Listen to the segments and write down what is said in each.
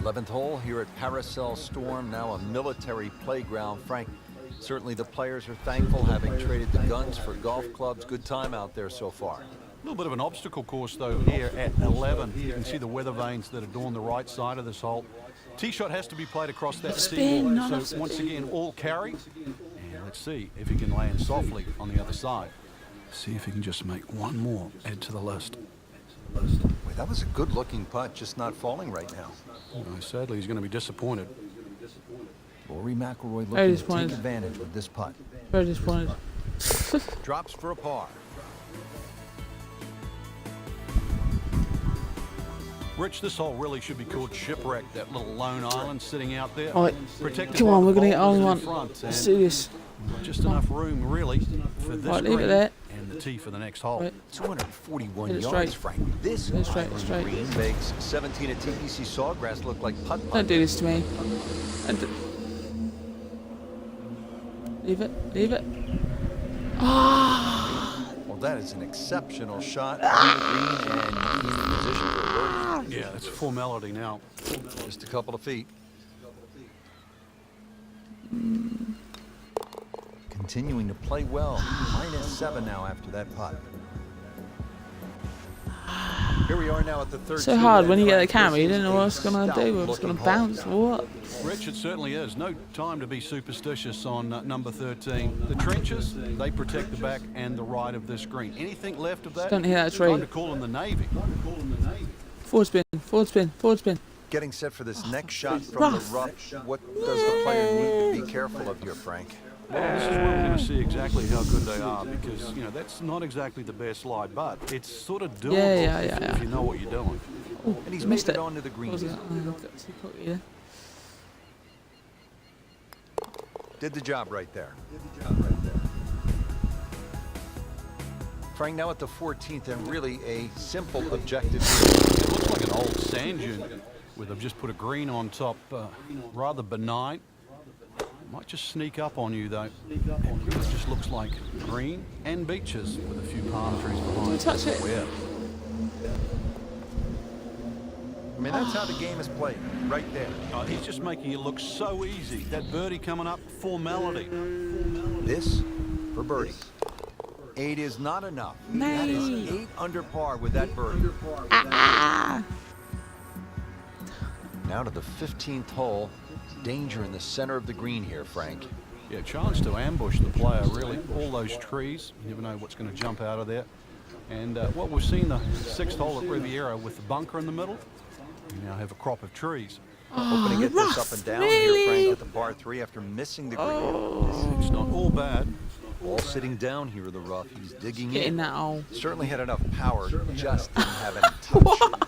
11th hole here at Paracel Storm, now a military playground. Frank, certainly the players are thankful, having traded the guns for golf clubs. Good time out there so far. A little bit of an obstacle course, though, here at 11. You can see the weather vanes that adorn the right side of this hole. Tee shot has to be played across that seawall. So once again, all carry. And let's see if he can land softly on the other side. See if he can just make one more, add to the list. Wait, that was a good-looking putt, just not falling right now. Sadly, he's going to be disappointed. Rory McIlroy looking to take advantage with this putt. Very disappointed. Drops for a par. Rich, this hole really should be called Shipwreck, that little lone island sitting out there. All right, come on, we're going to get only one. Let's do this. Just enough room, really, for this Right, leave it green there. and the tee for the next hole. Right. 241 straight. yards, Frank. This Straight. green makes 17 at TPC Sawgrass look like putt-putt. Don't do this to me. Leave it. Ah! Well, that is an exceptional shot. Green and he's in position for a birdie. Yeah, it's a formality now. Just a couple of feet. Continuing to play well. -7 now after that putt. Here we are now at the third. So hard when you get the camera, you don't know what it's going to do, if it's going to bounce or what. Rich, it certainly is. No time to be superstitious on number 13. The trenches, they protect the back and the right of this green. Anything left of that? Don't hear that tree. Time to call in the Navy. Forward spin. Getting set for this next shot from the rough. What does the player need to be careful of here, Frank? Well, this is where we're going to see exactly how good they are, because, you know, that's not exactly the best lie, but it's sort of doable if you know what you're doing. Ooh, And he's missed made it. it onto the green. Did the job right there. Frank, now at the 14th, and really a simple objective here. It looks like an old sand dune where they've just put a green on top, rather benign. Might just sneak up on you, though. And it just looks like green and beaches with a few palm trees behind. Don't touch it. Yeah. I mean, that's how the game is played, right there. Oh, he's just making it look so easy. That birdie coming up, formality. This for birdie. 8 is not enough. That is 8 under par with that birdie. Now to the 15th hole. Danger in the center of the green here, Frank. Yeah, chance to ambush the player, really. All those trees, you never know what's going to jump out of there. And what we've seen the 6th hole at Riviera with the bunker in the middle, we now have a crop of trees. Hoping to get this up and down here, Frank, at the par 3 after missing the green. It's not all bad. All sitting down here in the rough. He's digging Get in in. that hole. Certainly had enough power, just didn't have any touch. What?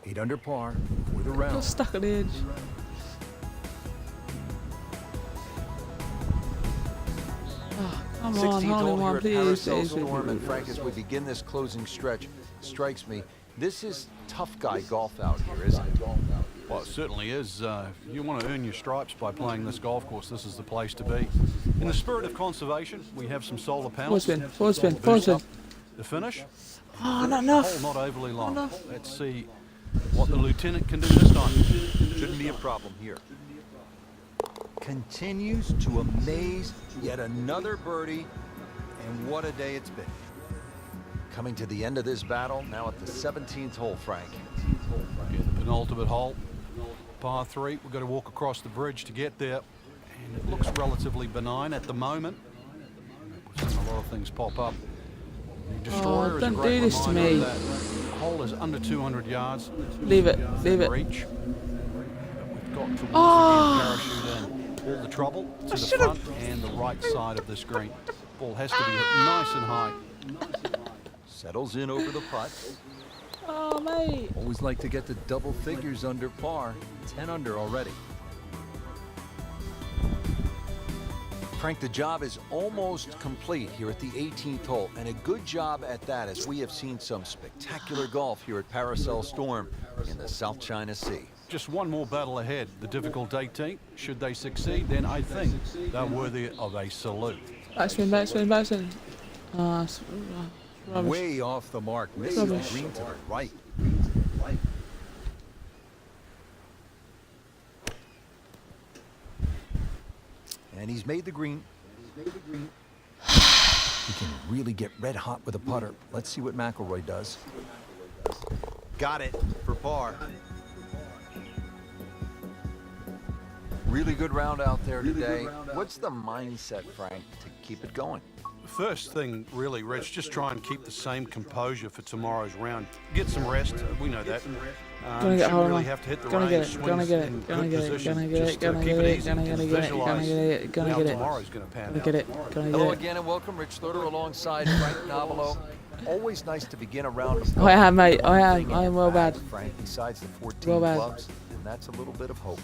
8 under par for the round. Got stuck on the edge. Oh, come on, 16th hole hole in here one, at please. Paracel Storm, and Frank, as we begin this closing stretch, strikes me, this is tough guy golf out here, isn't it? Well, it certainly is. If you want to earn your stripes by playing this golf course, this is the place to be. In the spirit of conservation, we have some solar panels. Forward spin. The finish. Oh, not enough. Hole not overly long. Let's see what the lieutenant can do this time. Shouldn't be a problem here. Continues to amaze, yet another birdie, and what a day it's been. Coming to the end of this battle, now at the 17th hole, Frank. Yeah, the penultimate hole, par 3. We've got to walk across the bridge to get there, and it looks relatively benign at the moment. We've seen a lot of things pop up. The Destroyer is a don't great do this to reminder me. that hole is under 200 yards. Leave it. Reach. We've got to once again parachute in. All the trouble to the front and the right side of this green. Ball has to be hit nice and high. Settles in over the putt. Oh, mate. Always like to get the double figures under par. 10 under already. Frank, the job is almost complete here at the 18th hole, and a good job at that, as we have seen some spectacular golf here at Paracel Storm in the South China Sea. Just one more battle ahead. The difficult 18th. Should they succeed, then I think they're worthy of a salute. Backspin. Rubbish. way off the mark. Misses Rubbish. the green to the right. And he's made the green. He can really get red hot with a putter. Let's see what McIlroy does. Got it for par. Really good round out there today. What's the mindset, Frank, to keep it going? First thing, really, Rich, just try and keep the same composure for tomorrow's round. Get some rest. We know that. Gonna get Shouldn't hold really on. have to hit the Gonna range. get it. Gonna Swings get in it. Gonna good get it. position. Gonna get it. Just, Gonna keep get it it. easy Gonna and get it. Gonna visualize get it. Gonna how get it. tomorrow's going to pan Gonna out. get it. Gonna Hello get it. again and welcome, Rich Lutter alongside Frank Nobilo. Always nice to begin a round of golf. I am, mate. I am. Thing I in am well fact, bad. Frank, besides the 14 Well bad. clubs, and that's a little bit of hope.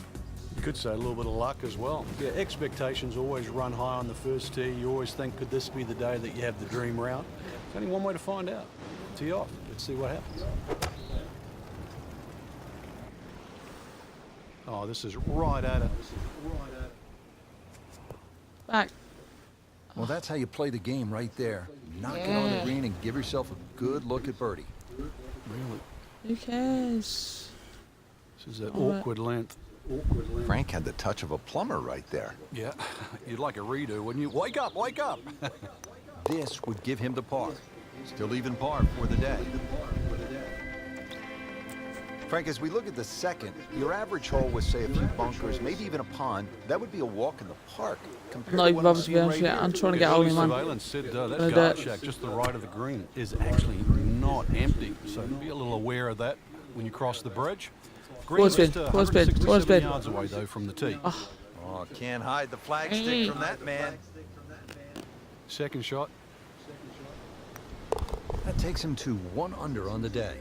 You could say a little bit of luck as well. Yeah, expectations always run high on the first tee. You always think, could this be the day that you have the dream round? There's only one way to find out. Tee off. Let's see what happens. Oh, this is right at it. Back. Well, that's how you play the game right there. Knock it on the Yeah. green and give yourself a good look at birdie. Really. Who cares? This is an All right. awkward length. Frank had the touch of a plumber right there. Yeah, you'd like a redo, wouldn't you? Wake up, wake up! This would give him the par. Still even par for the day. Frank, as we look at the second, your average hole with, say, a few bunkers, maybe even a pond, that would be a walk in the park. Compared Not to even what bothered I'm to be seeing honest with you. right I'm here. trying to get hold of him, man. Surveillance said Gonna that do guard it. shack just to the right of the green is actually not empty. So be a little aware of that when you cross the bridge. Green Forward spin, just forward spin, 167 forward spin. yards away though from the tee. Oh, can't hide the flagstick Hey. from that man. Second shot. That takes him to 1 under on the day.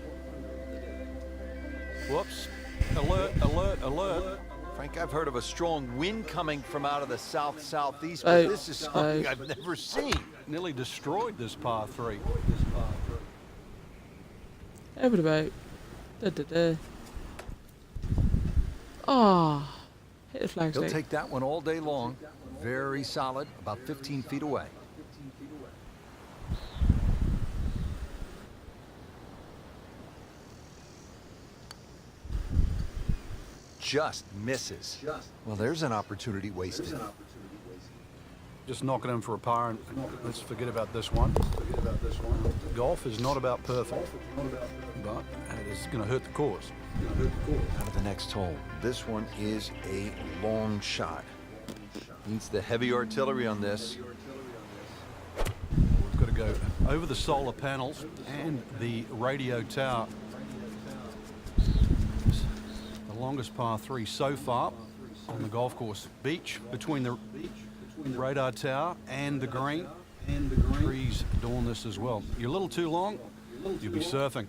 Whoops. Alert, alert, alert. Frank, I've heard of a strong wind coming from out of the south-southeast, Hey, but this is something hey. I've never seen. Nearly destroyed this par 3. Over the boat. Da, da, da. Oh, hit the flag He'll stick. take that one all day long. Very solid, about 15 feet away. Just misses. Well, there's an opportunity wasted. Just knocking him for a par, and let's forget about this one. Golf is not about perfect, but it is going to hurt the course. Out of the next hole. This one is a long shot. Needs the heavy artillery on this. We've got to go over the solar panels and the radio tower. The longest par 3 so far on the golf course. Beach between the radar tower and the green. Trees adorn this as well. You're a little too long, you'll be surfing.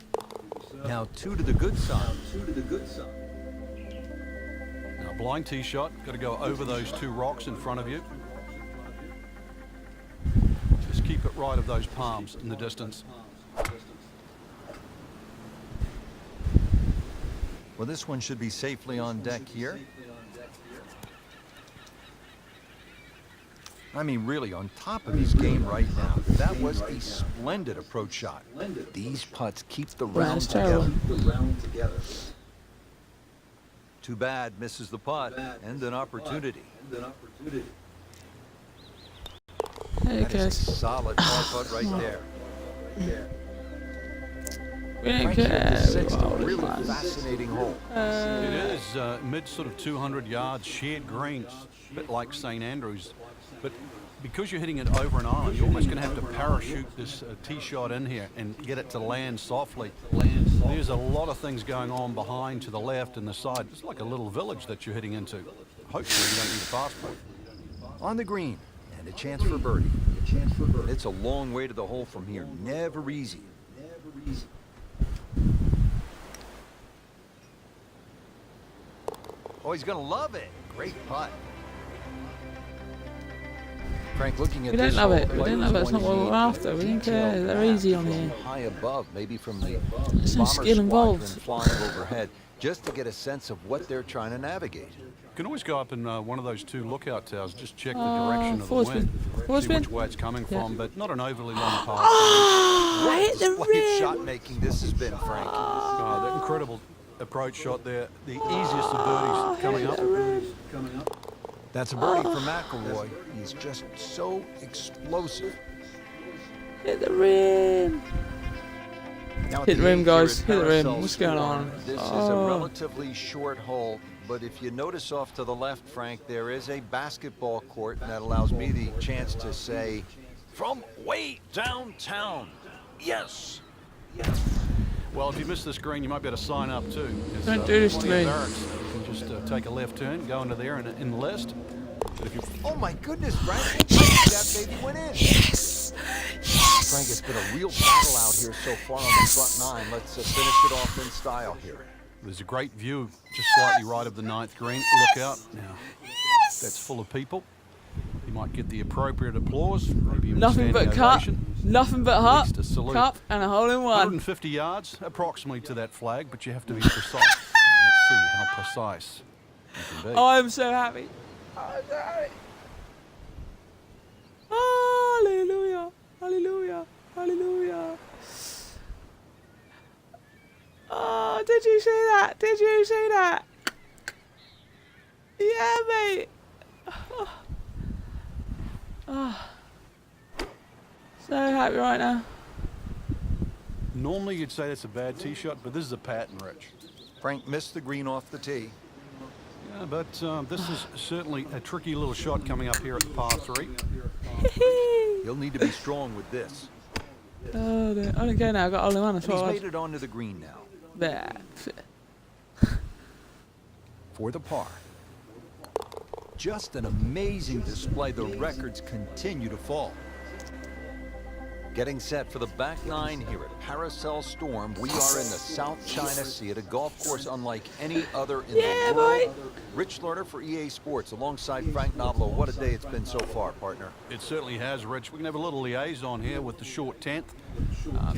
Now 2 to the good side. Now, blind tee shot, got to go over those 2 rocks in front of you. Just keep it right of those palms in the distance. Well, this one should be safely on deck here. I mean, really, on top of his game right now. That was a splendid approach shot. These putts keep the round it's terrible. together. Too bad, misses the putt and an opportunity. Who That cares? is a solid par putt right there. We don't Frank, here at the care. sixth, a Oh, really man. fascinating hole. It is mid sort of 200 yards, shared greens, a bit like St. Andrews. But because you're hitting it over an island, you're almost going to have to parachute this tee shot in here and get it to land softly. There's a lot of things going on behind to the left and the side. It's like a little village that you're heading into. Hopefully you don't need a passport. On the green, and a chance for birdie. It's a long way to the hole from here. Never easy. Oh, he's going to love it. Great putt. Frank, looking at We don't this love hole, it. We don't players love it. It's not what want to we're need after. We don't care. detailed They're easy on maps here. from high above, maybe from the There's no bomber skill involved. squadron flying overhead, just to get a sense of what they're trying to navigate. You can always go up in one of those 2 lookout towers, just check the direction of the forward wind, spin. Forward see spin. which way it's coming Yeah. from, but not an overly long path. Oh, I hit the Display of rim. shot making this has been, Frank. That incredible approach shot there, the easiest of birdies coming up. That's a birdie for McIlroy. He's just so explosive. Hit the rim. Now at Hit the rim, 8th here guys. at Hit the rim. Paracel What's going Storm, on? This is a Oh. relatively short hole, but if you notice off to the left, Frank, there is a basketball court, and that allows me the chance to say, from way downtown, yes. Well, if you miss this green, you might be able to sign up too. There's, Don't do this to plenty of me. barracks. You can just take a left turn, go into there and enlist. But if you Oh my goodness, Frank. That baby went in. Yes. Yes. Frank, it's been a real battle out here so far on the front 9. Let's finish it off in style here. There's a great view just slightly right of the 9th green. Look out. Now, that's full of people. You might get the appropriate applause, maybe even Nothing but standing cup. ovation. Nothing but At hut. least a salute. Cup and a hole in one. 150 yards, approximately to that flag, but you have to be precise. Let's see how precise you can be. I'm so happy. I'm so happy. Hallelujah. Hallelujah. Hallelujah. Oh, did you see that? Did you see that? Yeah, mate. Oh. So happy right now. Normally you'd say that's a bad tee shot, but this is a pattern, Rich. Frank missed the green off the tee. Yeah, but this is certainly a tricky little shot coming up here at the par 3. He'll need to be strong with this. Oh, dear. I don't care now. I got hole in one. That's And he's what I made it onto the green now there. for the par. Just an amazing display. The records continue to fall. Getting set for the back 9 here at Paracel Storm. We are in the South China Sea at a golf course unlike any other in Yeah, the world. boy. Rich Lerner for EA Sports alongside Frank Nobilo. What a day it's been so far, partner. It certainly has, Rich. We can have a little liaison here with the short 10th.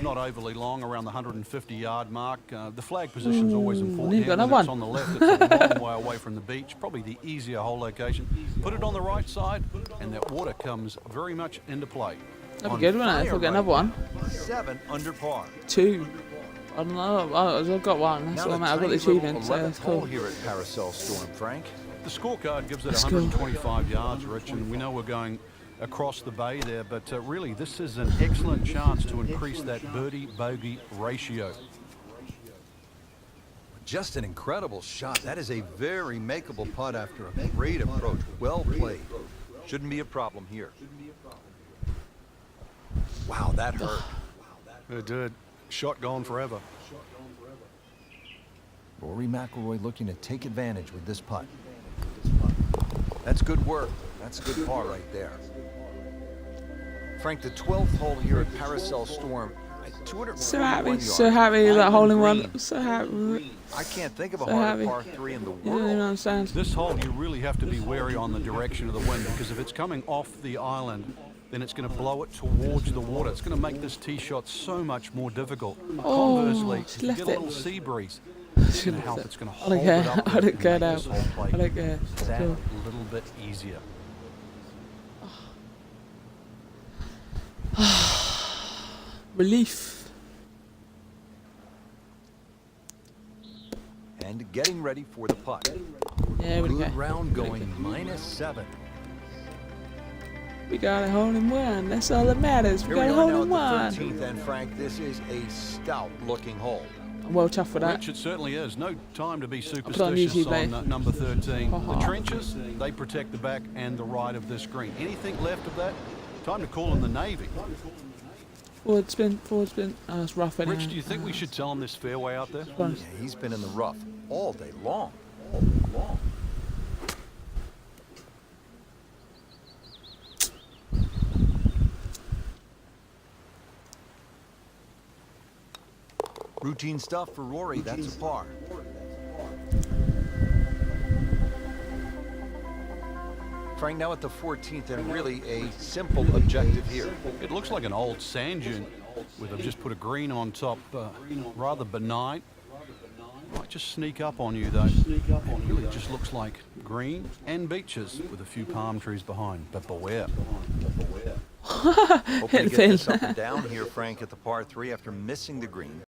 Not overly long, around the 150-yard mark. The flag position's always important you've here. got When another it's one. on the left, it's a long way away from the beach. Probably the easier hole location. Put it on the right side, and that water comes very much into play. That'd be good, wouldn't it? If we get another one. 7 under par. 2. I don't know. I've got one. That's Now what the I've got the tiny little achievement, so 11th that's hole cool. here at Paracel Storm, Frank. The scorecard gives it Let's go. 125 yards, Rich, and we know we're going across the bay there, but really this is an excellent chance to increase that birdie-bogey ratio. Just an incredible shot. That is a very makeable putt after a great approach. Well played. Shouldn't be a problem here. Wow, that hurt. It did. Shot gone forever. Rory McIlroy looking to take advantage with this putt. That's good work. That's a good par right there. Frank, the 12th hole here at Paracel Storm. So happy. 241 So yards. happy with that hole in one. Green. So happy. I can't think of a So harder happy. par 3 in the You don't even world. understand. This hole, you really have to be wary on the direction of the wind, because if it's coming off the island, then it's going to blow it towards the water. It's going to make this tee shot so much more difficult. Oh, Conversely, just if you left get a it. little sea breeze, Shouldn't it's going to have help. it. It's going to I hold don't it care. up. I don't care and now. make this whole play I don't care. that Cool. little bit easier. Relief. And getting ready for the putt. Yeah, we Good go. round going -7. We got a hole in one. That's all that matters. We Here got we a are hole now in at the one. 13th, and Frank, this is a stout looking hole. I'm well tough for that. Rich, it certainly is. No time to be on superstitious YouTube, on eh? number 13. The Uh-huh. trenches, they protect the back and the right of this green. Anything left of that, time to call in the Navy. Forward spin, forward spin. Oh, it's rough anyway. Rich, do you think we should tell him this fairway out there? Fun. Yeah, he's been in the rough all day long. Routine stuff for Rory, that's a par. Frank, now at the 14th, and really a simple objective here. It looks like an old sand dune where they've just put a green on top, rather benign. Might just sneak up on you though. It really just looks like green and beaches with a few palm trees behind, but beware. Hoping to get this up and down here, Frank, at the par 3 after missing the green.